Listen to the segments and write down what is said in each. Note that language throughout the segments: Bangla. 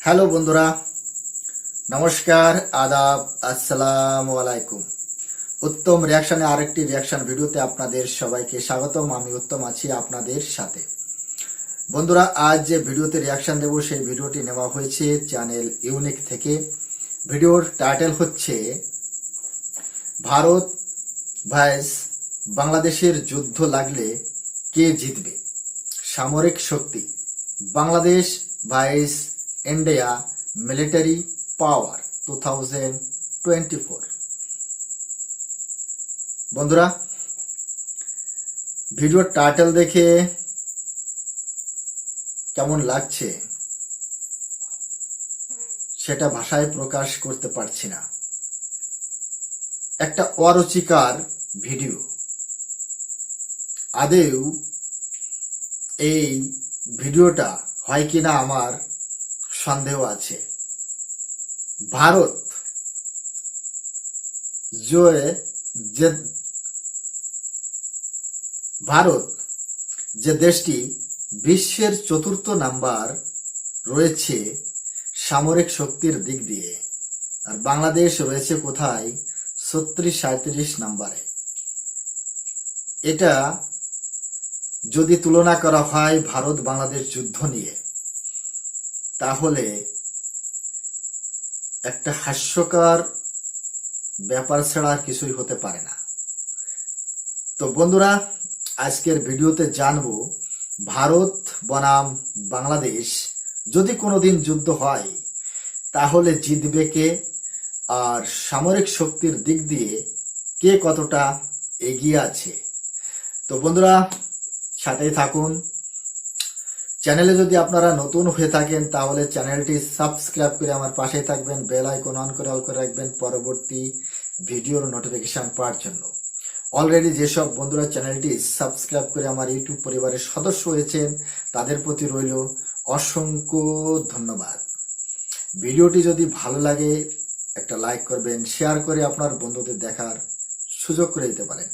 হ্যালো বন্ধুরা, নমস্কার, আদাব, আসসালামু আলাইকুম। উত্তম রিয়াকশনে আরেকটি রিয়াকশন ভিডিওতে আপনাদের সবাইকে স্বাগতম। আমি উত্তম আছি আপনাদের সাথে। বন্ধুরা, আজ যে ভিডিওতে রিয়াকশন দেব সেই ভিডিওটি নেওয়া হয়েছে চ্যানেল ইউনিক থেকে। ভিডিওর টাইটেল হচ্ছে ভারত ভার্সেস বাংলাদেশের যুদ্ধ লাগলে কে জিতবে? সামরিক শক্তি, Bangladesh versus India military power 2024। বন্ধুরা, ভিডিওর টাইটেল দেখে কেমন লাগছে সেটা ভাষায় প্রকাশ করতে পারছি না। একটা অরুচিকর ভিডিও। আদেও এই ভিডিওটা হয় কিনা আমার সন্দেহ আছে। ভারত যে দেশটি বিশ্বের ৪র্থ নাম্বার রয়েছে সামরিক শক্তির দিক দিয়ে, আর বাংলাদেশ রয়েছে কোথায়? ৩৬-৩৭ নাম্বারে। এটা যদি তুলনা করা হয় ভারত বাংলাদেশ যুদ্ধ নিয়ে, তাহলে একটা হাস্যকর ব্যাপার ছাড়া কিছুই হতে পারে না। তো বন্ধুরা, আজকের ভিডিওতে জানবো ভারত বনাম বাংলাদেশ যদি কোনোদিন যুদ্ধ হয় তাহলে জিতবে কে, আর সামরিক শক্তির দিক দিয়ে কে কতটা এগিয়ে আছে। তো বন্ধুরা, সাথেই থাকুন। চ্যানেলে যদি আপনারা নতুন হয়ে থাকেন তাহলে চ্যানেলটি সাবস্ক্রাইব করে আমার পাশেই থাকবেন, বেল আইকন অন করে অল করে রাখবেন পরবর্তী ভিডিওর নোটিফিকেশন পাওয়ার জন্য। অলরেডি যেসব বন্ধুরা চ্যানেলটি সাবস্ক্রাইব করে আমার ইউটিউব পরিবারের সদস্য হয়েছেন তাদের প্রতি রইল অসংখ্য ধন্যবাদ। ভিডিওটি যদি ভালো লাগে একটা লাইক করবেন, শেয়ার করে আপনার বন্ধুদের দেখার সুযোগ করে দিতে পারেন।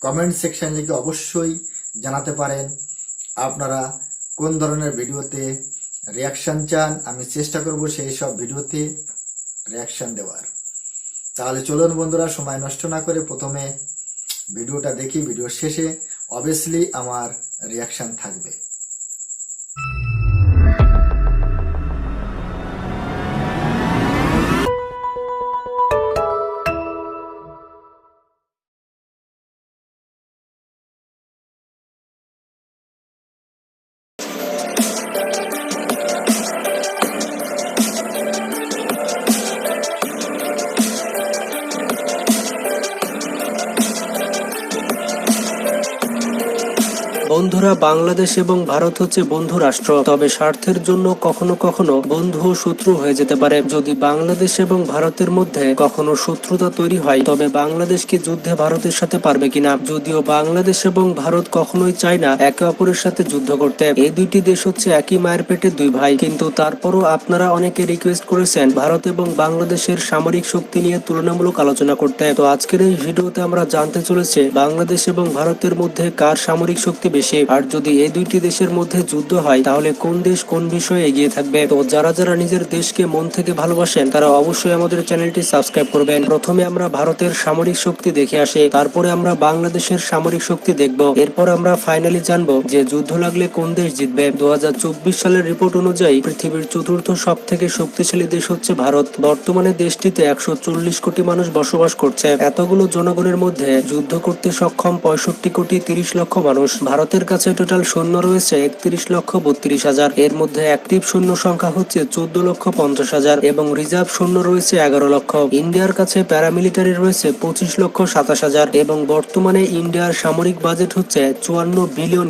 কমেন্ট সেকশন লিখে অবশ্যই জানাতে পারেন আপনারা কোন ধরনের ভিডিওতে রিয়াকশন চান। আমি চেষ্টা করব সেই সব ভিডিওতে রিয়াকশন দেওয়ার। তাহলে চলুন বন্ধুরা, সময় নষ্ট না করে প্রথমে ভিডিওটা দেখি। ভিডিও শেষে অবভিয়াসলি আমার রিয়াকশন থাকবে। বন্ধুরা, বাংলাদেশ এবং ভারত হচ্ছে বন্ধু রাষ্ট্র, তবে স্বার্থের জন্য কখনো কখনো বন্ধু ও শত্রু হয়ে যেতে পারে। যদি বাংলাদেশ এবং ভারতের মধ্যে কখনো শত্রুতা তৈরি হয় তবে বাংলাদেশ কি যুদ্ধে ভারতের সাথে পারবে কিনা? যদিও বাংলাদেশ এবং ভারত কখনোই চায় না একে অপরের সাথে যুদ্ধ করতে। এই দুইটি দেশ হচ্ছে একই মায়ের পেটে দুই ভাই, কিন্তু তারপরও আপনারা অনেকে রিকোয়েস্ট করেছেন ভারত এবং বাংলাদেশের সামরিক শক্তি নিয়ে তুলনামূলক আলোচনা করতে। তো আজকের এই ভিডিওতে আমরা জানতে চলেছি বাংলাদেশ এবং ভারতের মধ্যে কার সামরিক শক্তি বেশি, আর যদি এই দুইটি দেশের মধ্যে যুদ্ধ হয় তাহলে কোন দেশ কোন বিষয়ে এগিয়ে থাকবে। তো যারা যারা নিজের দেশকে মন থেকে ভালোবাসেন তারা অবশ্যই আমাদের চ্যানেলটি সাবস্ক্রাইব করবেন। প্রথমে আমরা ভারতের সামরিক শক্তি দেখে আসি, তারপরে আমরা বাংলাদেশের সামরিক শক্তি দেখব, এরপর আমরা ফাইনালি জানবো যে যুদ্ধ লাগলে কোন দেশ জিতবে। 2024 সালের রিপোর্ট অনুযায়ী পৃথিবীর ৪র্থ সব থেকে শক্তিশালী দেশ হচ্ছে ভারত। বর্তমানে দেশটিতে 140 কোটি মানুষ বসবাস করছে। এতগুলো জনগণের মধ্যে যুদ্ধ করতে সক্ষম 65,30,00,000 মানুষ। ভারতের কাছে টোটাল সৈন্য রয়েছে 31,32,000। এর মধ্যে অ্যাক্টিভ সৈন্য সংখ্যা হচ্ছে 14,50,000 এবং রিজার্ভ সৈন্য রয়েছে 11 লক্ষ। ইন্ডিয়ার কাছে প্যারামিলিটারি রয়েছে 25,27,000 এবং বর্তমানে ইন্ডিয়ার সামরিক বাজেট হচ্ছে $54 বিলিয়ন।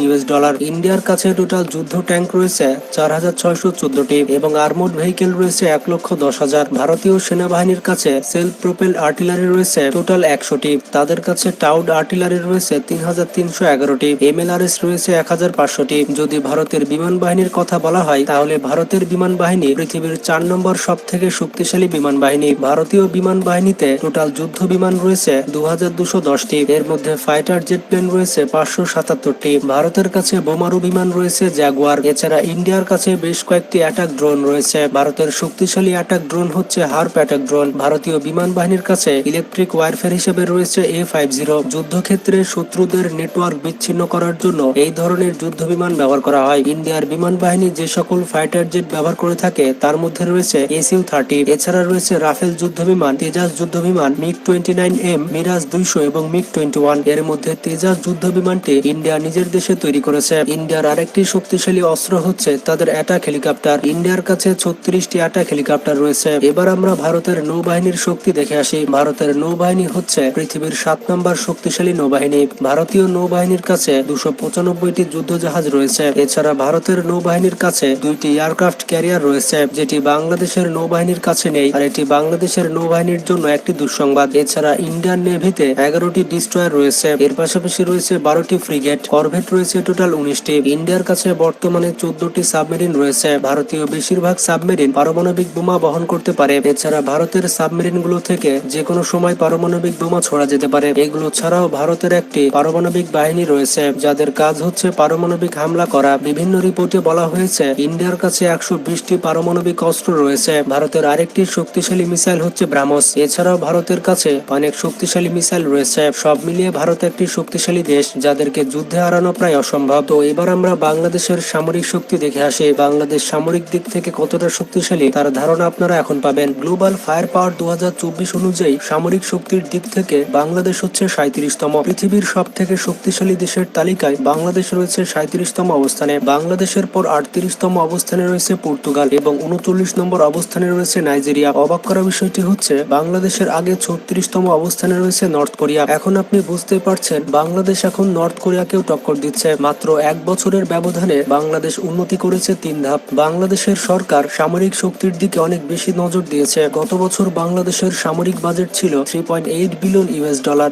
ইন্ডিয়ার কাছে টোটাল যুদ্ধ ট্যাঙ্ক রয়েছে 4,614টি এবং আর্মড ভেহিকেল রয়েছে 1,10,000। ভারতীয় সেনাবাহিনীর কাছে সেলফ প্রোপেল আর্টিলারি রয়েছে টোটাল 100টি। তাদের কাছে টাউড আর্টিলারি রয়েছে 3,311টি। MLRS রয়েছে 1500টি। যদি ভারতের বিমান বাহিনীর কথা বলা হয় তাহলে ভারতের বিমান বাহিনী পৃথিবীর 4 নম্বর সব থেকে শক্তিশালী বিমান বাহিনী। ভারতীয় বিমান বাহিনীতে টোটাল যুদ্ধ বিমান রয়েছে 2210টি। এর মধ্যে ফাইটার জেট প্লেন রয়েছে 577টি। ভারতের কাছে বোমারু বিমান রয়েছে জাগুয়ার। এছাড়া ইন্ডিয়ার কাছে বেশ কয়েকটি অ্যাটাক ড্রোন রয়েছে। ভারতের শক্তিশালী অ্যাটাক ড্রোন হচ্ছে হার্প অ্যাটাক ড্রোন। ভারতীয় বিমান বাহিনীর কাছে ইলেকট্রিক ওয়ারফেয়ার হিসেবে রয়েছে A50। যুদ্ধক্ষেত্রে শত্রুদের নেটওয়ার্ক বিচ্ছিন্ন করার জন্য এই ধরনের যুদ্ধ বিমান ব্যবহার করা হয়। ইন্ডিয়ার বিমান বাহিনী যে সকল ফাইটার জেট ব্যবহার করে থাকে তার মধ্যে রয়েছে SU-30। এছাড়া রয়েছে রাফেল যুদ্ধ বিমান, তেজাস যুদ্ধ বিমান, MiG-29M, মিরাজ 200 এবং MiG-21। এর মধ্যে তেজাস যুদ্ধ বিমানটি ইন্ডিয়া নিজের দেশে তৈরি করেছে। ইন্ডিয়ার আরেকটি শক্তিশালী অস্ত্র হচ্ছে তাদের অ্যাটাক হেলিকপ্টার। ইন্ডিয়ার কাছে 36টি অ্যাটাক হেলিকপ্টার রয়েছে। এবার আমরা ভারতের নৌবাহিনীর শক্তি দেখে আসি। ভারতের নৌবাহিনী হচ্ছে পৃথিবীর 7 নম্বর শক্তিশালী নৌবাহিনী। ভারতীয় নৌবাহিনীর কাছে 295টি যুদ্ধ জাহাজ রয়েছে। এছাড়া ভারতের নৌবাহিনীর কাছে 2টি এয়ারক্রাফট ক্যারিয়ার রয়েছে, যেটি বাংলাদেশের নৌবাহিনীর কাছে নেই, আর এটি বাংলাদেশের নৌবাহিনীর জন্য একটি দুঃসংবাদ। এছাড়া ইন্ডিয়ান নেভিতে 11টি ডিস্ট্রয়ার রয়েছে। এর পাশাপাশি রয়েছে 12টি ফ্রিগেট, করভেট রয়েছে টোটাল 19টি। ইন্ডিয়ার কাছে বর্তমানে 14টি সাবমেরিন রয়েছে। ভারতীয় বেশিরভাগ সাবমেরিন পারমাণবিক বোমা বহন করতে পারে। এছাড়া ভারতের সাবমেরিনগুলো থেকে যে কোনো সময় পারমাণবিক বোমা ছোড়া যেতে পারে। এগুলো ছাড়াও ভারতের একটি পারমাণবিক বাহিনী রয়েছে যাদের কাজ হচ্ছে পারমাণবিক হামলা করা। বিভিন্ন রিপোর্টে বলা হয়েছে ইন্ডিয়ার কাছে 120টি পারমাণবিক অস্ত্র রয়েছে। ভারতের আরেকটি শক্তিশালী মিসাইল হচ্ছে ব্রাহ্মস। এছাড়াও ভারতের কাছে অনেক শক্তিশালী মিসাইল রয়েছে। সব মিলিয়ে ভারত একটি শক্তিশালী দেশ যাদেরকে যুদ্ধে হারানো প্রায় অসম্ভব। তো এবার আমরা বাংলাদেশের সামরিক শক্তি দেখে আসি। বাংলাদেশ সামরিক দিক থেকে কতটা শক্তিশালী তার ধারণা আপনারা এখন পাবেন। গ্লোবাল ফায়ার পাওয়ার 2024 অনুযায়ী সামরিক শক্তির দিক থেকে বাংলাদেশ হচ্ছে 37তম। পৃথিবীর সব থেকে শক্তিশালী দেশের তালিকায় বাংলাদেশ রয়েছে 37তম অবস্থানে। বাংলাদেশের পর 38তম অবস্থানে রয়েছে পর্তুগাল এবং 39 নম্বর অবস্থানে রয়েছে নাইজেরিয়া। অবাক করা বিষয়টি হচ্ছে বাংলাদেশের আগে 36তম অবস্থানে রয়েছে নর্থ কোরিয়া। এখন আপনি বুঝতে পারছেন বাংলাদেশ এখন নর্থ কোরিয়াকেও টক্কর দিচ্ছে। মাত্র 1 বছরের ব্যবধানে বাংলাদেশ উন্নতি করেছে 3 ধাপ। বাংলাদেশের সরকার সামরিক শক্তির দিকে অনেক বেশি নজর দিয়েছে। গত বছর বাংলাদেশের সামরিক বাজেট ছিল $3.8 বিলিয়ন,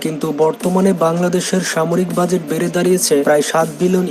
কিন্তু বর্তমানে বাংলাদেশের সামরিক বাজেট বেড়ে দাঁড়িয়েছে প্রায় $7 বিলিয়ন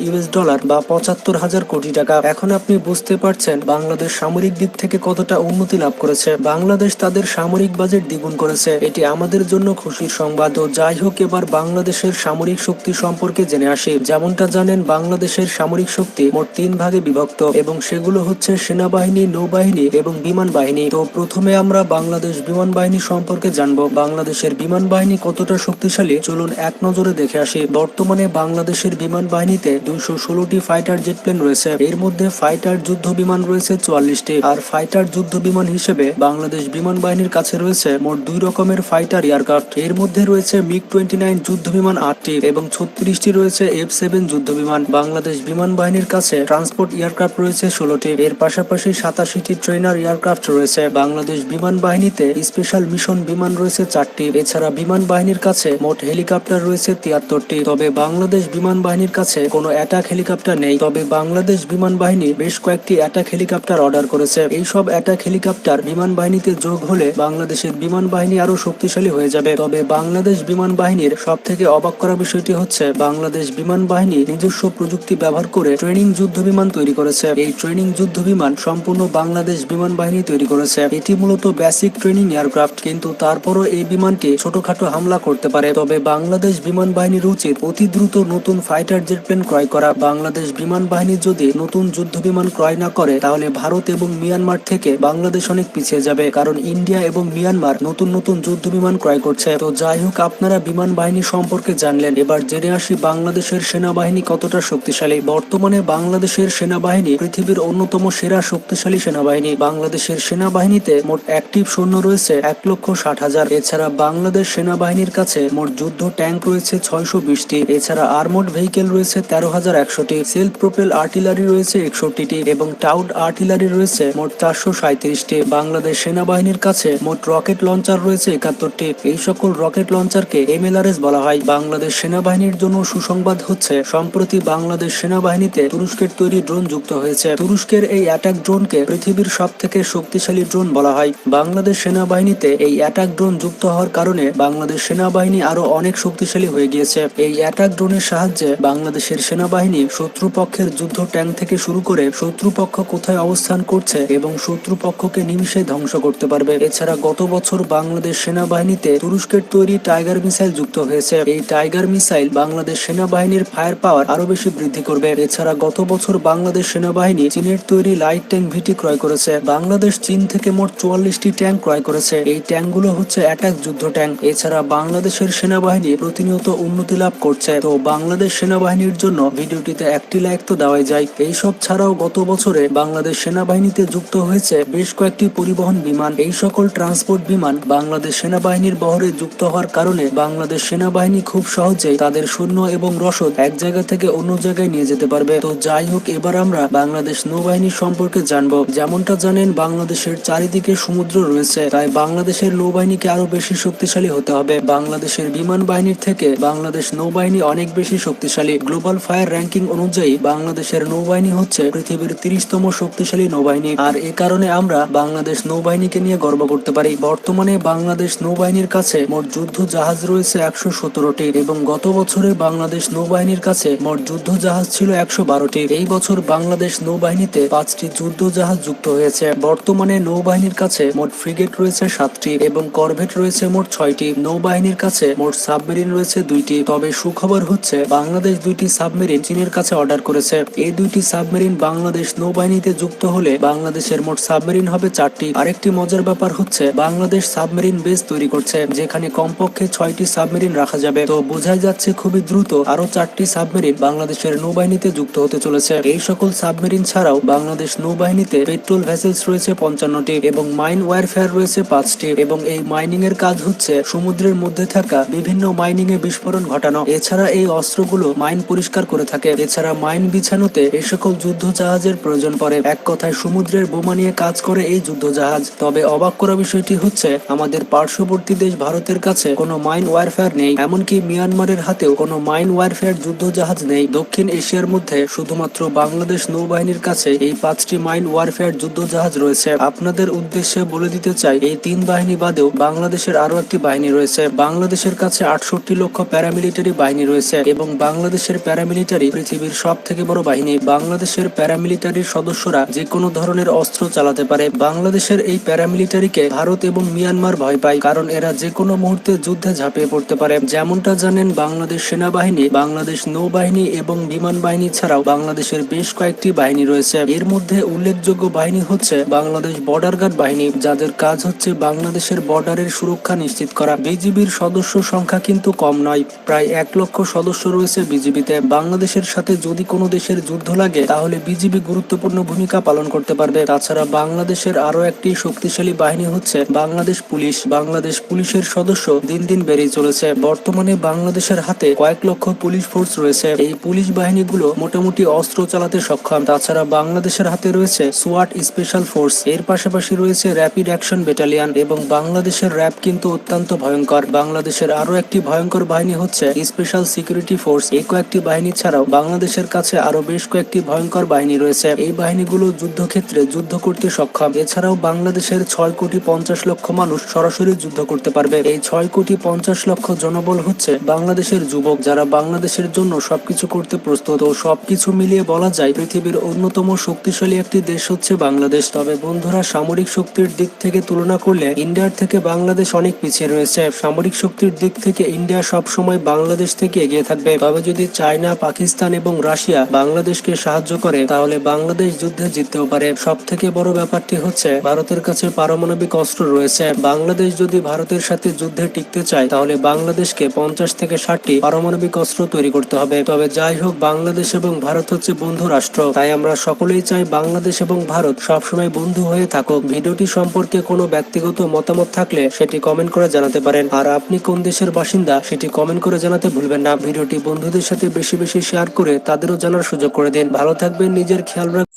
বা 75,000 কোটি টাকা। এখন আপনি বুঝতে পারছেন বাংলাদেশ সামরিক দিক থেকে কতটা উন্নতি লাভ করেছে। বাংলাদেশ তাদের সামরিক বাজেট দ্বিগুণ করেছে। এটি আমাদের জন্য খুশির সংবাদ। তো যাই হোক, এবার বাংলাদেশের সামরিক শক্তি সম্পর্কে জেনে আসি। যেমনটা জানেন বাংলাদেশের সামরিক শক্তি মোট 3 ভাগে বিভক্ত এবং সেগুলো হচ্ছে সেনাবাহিনী, নৌবাহিনী এবং বিমান বাহিনী। তো প্রথমে আমরা বাংলাদেশ বিমান বাহিনী সম্পর্কে জানবো। বাংলাদেশের বিমান বাহিনী কতটা শক্তিশালী চলুন এক নজরে দেখে আসি। বর্তমানে বাংলাদেশের বিমান বাহিনীতে 216টি ফাইটার জেট প্লেন রয়েছে। এর মধ্যে ফাইটার যুদ্ধ বিমান রয়েছে 44টি। আর ফাইটার যুদ্ধ বিমান হিসেবে বাংলাদেশ বিমান বাহিনীর কাছে রয়েছে মোট 2 রকমের ফাইটার এয়ারক্রাফট। এর মধ্যে রয়েছে MiG-29 যুদ্ধ বিমান 8টি এবং 36টি রয়েছে F-7 যুদ্ধ বিমান। বাংলাদেশ বিমান বাহিনীর কাছে ট্রান্সপোর্ট এয়ারক্রাফট রয়েছে 16টি। এর পাশাপাশি 87টি ট্রেনার এয়ারক্রাফট রয়েছে। বাংলাদেশ বিমান বাহিনীতে স্পেশাল মিশন বিমান রয়েছে 4টি। এছাড়া বিমান বাহিনীর কাছে মোট হেলিকপ্টার রয়েছে 73টি। তবে বাংলাদেশ বিমান বাহিনীর কাছে কোনো অ্যাটাক হেলিকপ্টার নেই। তবে বাংলাদেশ বিমান বাহিনী বেশ কয়েকটি অ্যাটাক হেলিকপ্টার অর্ডার করেছে। এই সব অ্যাটাক হেলিকপ্টার বিমান বাহিনীতে যোগ হলে বাংলাদেশের বিমান বাহিনী আরো শক্তিশালী হয়ে যাবে। তবে বাংলাদেশ বিমান বাহিনীর সব থেকে অবাক করা বিষয়টি হচ্ছে বাংলাদেশ বিমান বাহিনী নিজস্ব প্রযুক্তি ব্যবহার করে ট্রেনিং যুদ্ধ বিমান তৈরি করেছে। এই ট্রেনিং যুদ্ধ বিমান সম্পূর্ণ বাংলাদেশ বিমান বাহিনী তৈরি করেছে। এটি মূলত বেসিক ট্রেনিং এয়ারক্রাফট, কিন্তু তারপরও এই বিমানটি ছোটখাটো হামলা করতে পারে। তবে বাংলাদেশ বিমান বাহিনীর উচিত অতি দ্রুত নতুন ফাইটার জেট প্লেন ক্রয় করা। বাংলাদেশ বিমান বাহিনী যদি নতুন যুদ্ধ বিমান ক্রয় না করে তাহলে ভারত এবং মিয়ানমার থেকে বাংলাদেশ অনেক পিছিয়ে যাবে, কারণ ইন্ডিয়া এবং মিয়ানমার নতুন নতুন যুদ্ধ বিমান ক্রয় করছে। তো যাই হোক, আপনারা বিমান বাহিনী সম্পর্কে জানলেন। এবার জেনে আসি বাংলাদেশের সেনাবাহিনী কতটা শক্তিশালী। বর্তমানে বাংলাদেশের সেনাবাহিনী পৃথিবীর অন্যতম সেরা শক্তিশালী সেনাবাহিনী। বাংলাদেশের সেনাবাহিনীতে মোট অ্যাক্টিভ সৈন্য রয়েছে 1,60,000। এছাড়া বাংলাদেশ সেনাবাহিনীর কাছে মোট যুদ্ধ ট্যাঙ্ক রয়েছে 620টি। এছাড়া আর্মড ভেহিকেল রয়েছে 13,100টি। সেলফ প্রোপেল আর্টিলারি রয়েছে 61টি এবং টাউড আর্টিলারি রয়েছে মোট 437টি। বাংলাদেশ সেনাবাহিনীর কাছে মোট রকেট লঞ্চার রয়েছে 71টি। এই সকল রকেট লঞ্চারকে MLRS বলা হয়। বাংলাদেশ সেনাবাহিনীর জন্য সুসংবাদ হচ্ছে সম্প্রতি বাংলাদেশ সেনাবাহিনীতে তুরস্কের তৈরি ড্রোন যুক্ত হয়েছে। তুরস্কের এই অ্যাটাক ড্রোনকে পৃথিবীর সব থেকে শক্তিশালী ড্রোন বলা হয়। বাংলাদেশ সেনাবাহিনীতে এই অ্যাটাক ড্রোন যুক্ত হওয়ার কারণে বাংলাদেশ সেনাবাহিনী আরো অনেক শক্তিশালী হয়ে গিয়েছে। এই অ্যাটাক ড্রোনের সাহায্যে বাংলাদেশ বাংলাদেশের সেনাবাহিনী শত্রুপক্ষের যুদ্ধ ট্যাঙ্ক থেকে শুরু করে শত্রুপক্ষ কোথায় অবস্থান করছে এবং শত্রুপক্ষকে নিমিষে ধ্বংস করতে পারবে। এছাড়া গত বছর বাংলাদেশ সেনাবাহিনীতে তুরস্কের তৈরি টাইগার মিসাইল যুক্ত হয়েছে। এই টাইগার মিসাইল বাংলাদেশ সেনাবাহিনীর ফায়ার পাওয়ার আরো বেশি বৃদ্ধি করবে। এছাড়া গত বছর বাংলাদেশ সেনাবাহিনী চীনের তৈরি লাইট ট্যাঙ্ক ভিটি ক্রয় করেছে। বাংলাদেশ চীন থেকে মোট 44টি ট্যাঙ্ক ক্রয় করেছে। এই ট্যাঙ্কগুলো হচ্ছে অ্যাটাক যুদ্ধ ট্যাঙ্ক। এছাড়া বাংলাদেশের সেনাবাহিনী প্রতিনিয়ত উন্নতি লাভ করছে। তো বাংলাদেশ সেনাবাহিনীর জন্য ভিডিওটিতে একটি লাইক তো দেওয়াই যায়। এইসব ছাড়াও গত বছরে বাংলাদেশ সেনাবাহিনীতে যুক্ত হয়েছে বেশ কয়েকটি পরিবহন বিমান। এই সকল ট্রান্সপোর্ট বিমান বাংলাদেশ সেনাবাহিনীর বহরে যুক্ত হওয়ার কারণে বাংলাদেশ সেনাবাহিনী খুব সহজেই তাদের সৈন্য এবং রসদ এক জায়গা থেকে অন্য জায়গায় নিয়ে যেতে পারবে। তো যাই হোক, এবার আমরা বাংলাদেশ নৌবাহিনী সম্পর্কে জানবো। যেমনটা জানেন, বাংলাদেশের চারিদিকে সমুদ্র রয়েছে, তাই বাংলাদেশের নৌবাহিনীকে আরো বেশি শক্তিশালী হতে হবে। বাংলাদেশের বিমান বাহিনীর থেকে বাংলাদেশ নৌবাহিনী অনেক বেশি শক্তিশালী। গ্লোবাল ফায়ার র্যাঙ্কিং অনুযায়ী বাংলাদেশের নৌবাহিনী হচ্ছে পৃথিবীর 30তম শক্তিশালী নৌবাহিনী। আর এ কারণে আমরা বাংলাদেশ নৌবাহিনীকে নিয়ে গর্ব করতে পারি। বর্তমানে বাংলাদেশ নৌবাহিনীর কাছে মোট যুদ্ধ জাহাজ রয়েছে 117টি এবং গত বছরে বাংলাদেশ নৌবাহিনীর কাছে মোট যুদ্ধ জাহাজ ছিল 112টি। এই বছর বাংলাদেশ নৌবাহিনীতে 5টি যুদ্ধ জাহাজ যুক্ত হয়েছে। বর্তমানে নৌবাহিনীর কাছে মোট ফ্রিগেট রয়েছে 7টি এবং করভেট রয়েছে মোট 6টি। নৌবাহিনীর কাছে মোট সাবমেরিন রয়েছে 2টি। তবে সুখবর হচ্ছে বাংলাদেশ 2টি সাবমেরিন চীনের কাছে অর্ডার করেছে। এই 2টি সাবমেরিন বাংলাদেশ নৌবাহিনীতে যুক্ত হলে বাংলাদেশের মোট সাবমেরিন হবে 4টি। আরেকটি মজার ব্যাপার হচ্ছে বাংলাদেশ সাবমেরিন বেস তৈরি করছে, যেখানে কমপক্ষে 6টি সাবমেরিন রাখা যাবে। তো বোঝাই যাচ্ছে খুবই দ্রুত আরো 4টি সাবমেরিন বাংলাদেশের নৌবাহিনীতে যুক্ত হতে চলেছে। এই সকল সাবমেরিন ছাড়াও বাংলাদেশ নৌবাহিনীতে পেট্রোল ভেসেলস রয়েছে 55টি এবং মাইন ওয়ারফেয়ার রয়েছে 5টি এবং এই মাইনিং এর কাজ হচ্ছে সমুদ্রের মধ্যে থাকা বিভিন্ন মাইনিং এ বিস্ফোরণ ঘটানো। এছাড়া এই অস্ত্রগুলো মাইন পরিষ্কার করে থাকে। এছাড়া মাইন বিছানোতে এই সকল যুদ্ধ জাহাজের প্রয়োজন পড়ে। এক কথায় সমুদ্রের বোমা নিয়ে কাজ করে এই যুদ্ধ জাহাজ। তবে অবাক করা বিষয়টি হচ্ছে আমাদের পার্শ্ববর্তী দেশ ভারতের কাছে কোনো মাইন ওয়ারফেয়ার নেই। এমনকি মিয়ানমারের হাতেও কোনো মাইন ওয়ারফেয়ার যুদ্ধ জাহাজ নেই। দক্ষিণ এশিয়ার মধ্যে শুধুমাত্র বাংলাদেশ নৌবাহিনীর কাছে এই 5টি মাইন ওয়ারফেয়ার যুদ্ধ জাহাজ রয়েছে। আপনাদের উদ্দেশ্যে বলে দিতে চাই, এই 3 বাহিনী বাদেও বাংলাদেশের আরো একটি বাহিনী রয়েছে। বাংলাদেশের কাছে 68 লক্ষ প্যারামিলিটারি বাহিনী রয়েছে এবং বাংলাদেশের প্যারামিলিটারি পৃথিবীর সব থেকে বড় বাহিনী। বাংলাদেশের প্যারামিলিটারির সদস্যরা যে কোনো ধরনের অস্ত্র চালাতে পারে। বাংলাদেশের এই প্যারামিলিটারিকে ভারত এবং মিয়ানমার ভয় পায়, কারণ এরা যে কোনো মুহূর্তে যুদ্ধে ঝাঁপিয়ে পড়তে পারে। যেমনটা জানেন, বাংলাদেশ সেনাবাহিনী, বাংলাদেশ নৌবাহিনী এবং বিমান বাহিনী ছাড়াও বাংলাদেশের বেশ কয়েকটি বাহিনী রয়েছে। এর মধ্যে উল্লেখযোগ্য বাহিনী হচ্ছে বাংলাদেশ বর্ডার গার্ড বাহিনী, যাদের কাজ হচ্ছে বাংলাদেশের বর্ডারের সুরক্ষা নিশ্চিত করা। বিজিবির সদস্য সংখ্যা কিন্তু কম নয়, প্রায় 1 লক্ষ সদস্য রয়েছে বিজিবিতে। বাংলাদেশের সাথে যদি কোনো দেশের যুদ্ধ লাগে তাহলে বিজিবি গুরুত্বপূর্ণ ভূমিকা পালন করতে পারবে। তাছাড়া বাংলাদেশের আরো একটি শক্তিশালী বাহিনী হচ্ছে বাংলাদেশ পুলিশ। বাংলাদেশ পুলিশের সদস্য দিন দিন বেড়েই চলেছে। বর্তমানে বাংলাদেশের হাতে কয়েক লক্ষ পুলিশ ফোর্স রয়েছে। এই পুলিশ বাহিনীগুলো মোটামুটি অস্ত্র চালাতে সক্ষম। তাছাড়া বাংলাদেশের হাতে রয়েছে সোয়াট স্পেশাল ফোর্স, এর পাশাপাশি রয়েছে র্যাপিড অ্যাকশন ব্যাটালিয়ন এবং বাংলাদেশের র্যাব কিন্তু অত্যন্ত ভয়ঙ্কর। বাংলাদেশের আরো একটি ভয়ঙ্কর বাহিনী হচ্ছে স্পেশাল সিকিউরিটি ফোর্স। এই কয়েকটি বাহিনী ছাড়াও বাংলাদেশের কাছে আরো বেশ কয়েকটি ভয়ঙ্কর বাহিনী রয়েছে। এই বাহিনীগুলো যুদ্ধক্ষেত্রে যুদ্ধ করতে সক্ষম। এছাড়াও বাংলাদেশের 6,50,00,000 মানুষ সরাসরি যুদ্ধ করতে পারবে। এই 6,50,00,000 জনবল হচ্ছে বাংলাদেশের যুবক, যারা বাংলাদেশের জন্য সবকিছু করতে প্রস্তুত। ও সবকিছু মিলিয়ে বলা যায় পৃথিবীর অন্যতম শক্তিশালী একটি দেশ হচ্ছে বাংলাদেশ। তবে বন্ধুরা, সামরিক শক্তির দিক থেকে তুলনা করলে ইন্ডিয়ার থেকে বাংলাদেশ অনেক পিছিয়ে রয়েছে। সামরিক শক্তির দিক থেকে ইন্ডিয়া সবসময় বাংলাদেশ থেকে এগিয়ে থাকবে। তবে যদি চায়না, পাকিস্তান এবং রাশিয়া বাংলাদেশকে সাহায্য করে তাহলে বাংলাদেশ যুদ্ধে জিততেও পারে। সব থেকে বড় ব্যাপারটি হচ্ছে ভারতের কাছে পারমাণবিক অস্ত্র রয়েছে। বাংলাদেশ যদি ভারতের সাথে যুদ্ধে টিকতে চায় তাহলে বাংলাদেশকে 50 থেকে 60টি পারমাণবিক অস্ত্র তৈরি করতে হবে। তবে যাই হোক, বাংলাদেশ এবং ভারত হচ্ছে বন্ধু রাষ্ট্র, তাই আমরা সকলেই চাই বাংলাদেশ এবং ভারত সবসময় বন্ধু হয়ে থাকুক। ভিডিওটি সম্পর্কে কোনো ব্যক্তিগত মতামত থাকলে সেটি কমেন্ট করে জানাতে পারেন। আর আপনি কোন দেশের বাসিন্দা সেটি কমেন্ট করে জানাতে ভুলবেন না। ভিডিওটি বন্ধুদের সাথে বেশি বেশি শেয়ার করে তাদেরও জানার সুযোগ করে দিন। ভালো থাকবেন, নিজের খেয়াল রাখবেন।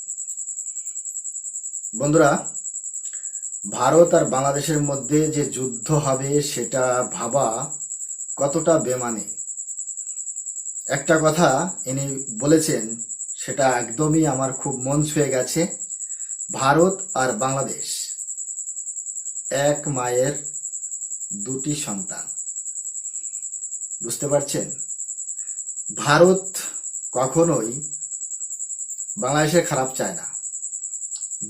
বন্ধুরা, ভারত আর বাংলাদেশের মধ্যে যে যুদ্ধ হবে সেটা ভাবা কতটা বেমানি। একটা কথা ইনি বলেছেন, সেটা একদমই আমার খুব মন ছুঁয়ে গেছে। ভারত আর বাংলাদেশ এক মায়ের দুটি সন্তান। বুঝতে পারছেন? ভারত কখনোই বাংলাদেশের খারাপ চায় না।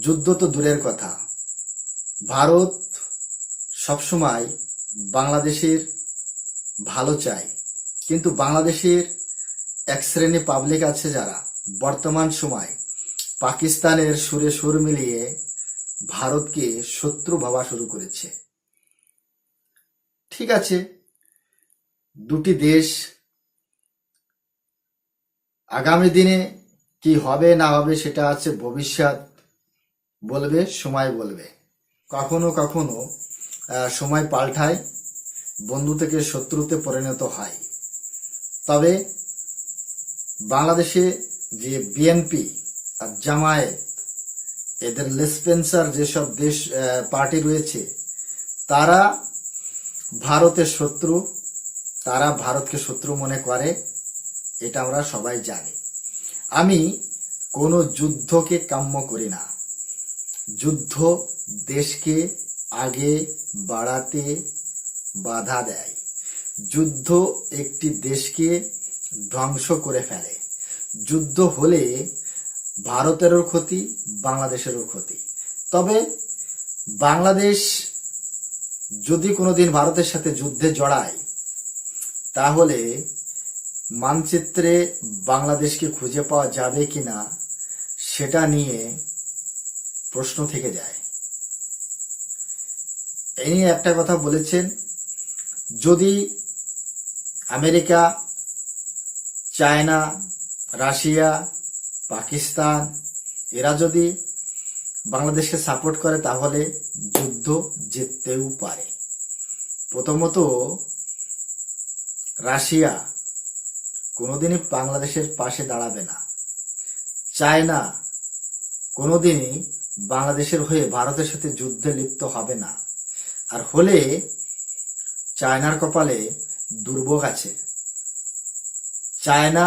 যুদ্ধ তো দূরের কথা, ভারত সবসময় বাংলাদেশের ভালো চায়, কিন্তু বাংলাদেশের এক শ্রেণী পাবলিক আছে যারা বর্তমান সময় পাকিস্তানের সুরে সুর মিলিয়ে ভারতকে শত্রু ভাবা শুরু করেছে। ঠিক আছে, দুটি দেশ আগামী দিনে কি হবে না হবে সেটা আছে ভবিষ্যৎ বলবে, সময় বলবে। কখনো কখনো সময় পাল্টায়, বন্ধু থেকে শত্রুতে পরিণত হয়। তবে বাংলাদেশে যে বিএনপি আর জামায়াত, এদের লেসপেন্সার যেসব দেশ পার্টি রয়েছে, তারা ভারতের শত্রু, তারা ভারতকে শত্রু মনে করে, এটা আমরা সবাই জানি। আমি কোনো যুদ্ধকে কাম্য করি না। যুদ্ধ দেশকে আগে বাড়াতে বাধা দেয়, যুদ্ধ একটি দেশকে ধ্বংস করে ফেলে। যুদ্ধ হলে ভারতেরও ক্ষতি, বাংলাদেশেরও ক্ষতি। তবে বাংলাদেশ যদি কোনোদিন ভারতের সাথে যুদ্ধে জড়ায়, তাহলে মানচিত্রে বাংলাদেশকে খুঁজে পাওয়া যাবে কিনা সেটা নিয়ে প্রশ্ন থেকে যায়। এই নিয়ে একটা কথা বলেছেন, যদি আমেরিকা, চায়না, রাশিয়া, পাকিস্তান এরা যদি বাংলাদেশকে সাপোর্ট করে তাহলে যুদ্ধ জিততেও পারে। প্রথমত, রাশিয়া কোনোদিনই বাংলাদেশের পাশে দাঁড়াবে না। চায়না কোনোদিনই বাংলাদেশের হয়ে ভারতের সাথে যুদ্ধে লিপ্ত হবে না। আর হলে চায়নার কপালে দুর্ভোগ আছে। চায়না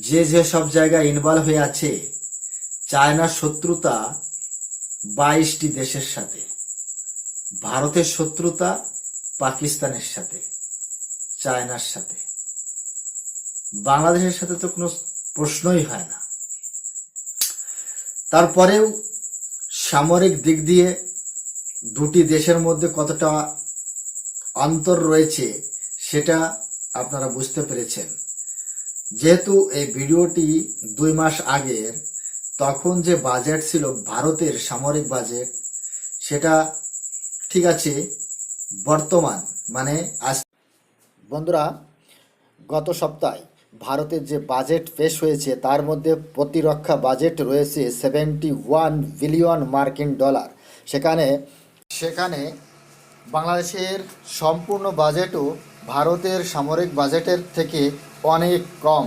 যে সব জায়গায় ইনভলভ হয়ে আছে, চায়নার শত্রুতা 22টি দেশের সাথে, ভারতের শত্রুতা পাকিস্তানের সাথে, চায়নার সাথে, বাংলাদেশের সাথে তো কোনো প্রশ্নই হয় না। তারপরেও সামরিক দিক দিয়ে দুটি দেশের মধ্যে কতটা অন্তর রয়েছে সেটা আপনারা বুঝতে পেরেছেন। যেহেতু এই ভিডিওটি 2 মাস আগের, তখন যে বাজেট ছিল ভারতের সামরিক বাজেট, সেটা ঠিক আছে বর্তমান মানে আজ। বন্ধুরা, গত সপ্তাহে ভারতের যে বাজেট পেশ হয়েছে তার মধ্যে প্রতিরক্ষা বাজেট রয়েছে 71 বিলিয়ন মার্কিন ডলার। সেখানে বাংলাদেশের সম্পূর্ণ বাজেটও ভারতের সামরিক বাজেটের থেকে অনেক কম।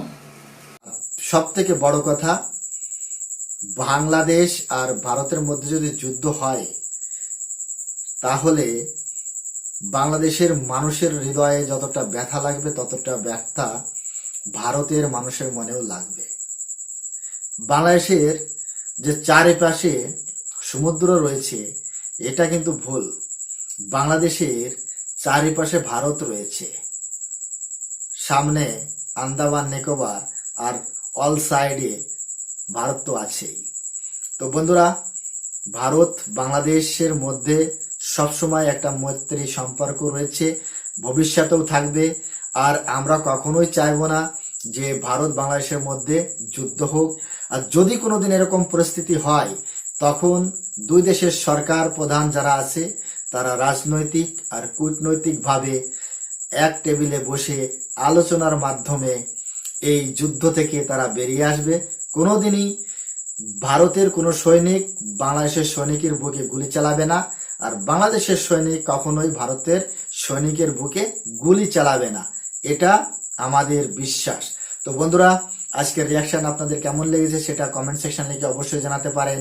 সব থেকে বড় কথা, বাংলাদেশ আর ভারতের মধ্যে যদি যুদ্ধ হয়, তাহলে বাংলাদেশের মানুষের হৃদয়ে যতটা ব্যথা লাগবে ততটা ব্যথা ভারতের মানুষের মনেও লাগবে। বাংলাদেশের যে চারিপাশে সমুদ্র রয়েছে এটা কিন্তু ভুল। বাংলাদেশের চারিপাশে ভারত রয়েছে, সামনে আন্দামান নিকোবর, আর অল সাইডে ভারত তো আছেই। তো বন্ধুরা, ভারত বাংলাদেশের মধ্যে সবসময় একটা মৈত্রী সম্পর্ক রয়েছে, ভবিষ্যতেও থাকবে। আর আমরা কখনোই চাইবো না যে ভারত বাংলাদেশের মধ্যে যুদ্ধ হোক। আর যদি কোনোদিন এরকম পরিস্থিতি হয়, তখন দুই দেশের সরকার প্রধান যারা আছে তারা রাজনৈতিক আর কূটনৈতিকভাবে এক টেবিলে বসে আলোচনার মাধ্যমে এই যুদ্ধ থেকে তারা বেরিয়ে আসবে। কোনোদিনই ভারতের কোনো সৈনিক বাংলাদেশের সৈনিকের বুকে গুলি চালাবে না, আর বাংলাদেশের সৈনিক কখনোই ভারতের সৈনিকের বুকে গুলি চালাবে না, এটা আমাদের বিশ্বাস। তো বন্ধুরা, আজকের রিয়াকশন আপনাদের কেমন লেগেছে সেটা কমেন্ট সেকশন লিখে অবশ্যই জানাতে পারেন।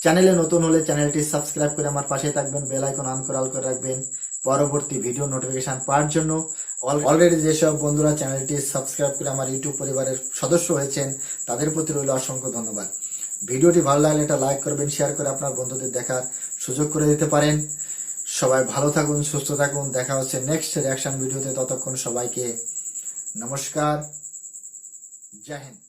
চ্যানেলে নতুন হলে চ্যানেলটি সাবস্ক্রাইব করে আমার পাশে থাকবেন, বেল আইকন অন করে অল করে রাখবেন পরবর্তী ভিডিও নোটিফিকেশন পাওয়ার জন্য। অলরেডি যেসব বন্ধুরা চ্যানেলটি সাবস্ক্রাইব করে আমার ইউটিউব পরিবারের সদস্য হয়েছেন তাদের প্রতি রইল অসংখ্য ধন্যবাদ। ভিডিওটি ভালো লাগলে এটা লাইক করবেন, শেয়ার করে আপনার বন্ধুদের দেখার সুযোগ করে দিতে পারেন। সবাই ভালো থাকুন, সুস্থ থাকুন। দেখা হচ্ছে নেক্সট রিয়াকশন ভিডিওতে। ততক্ষণ সবাইকে নমস্কার। जय हिंद।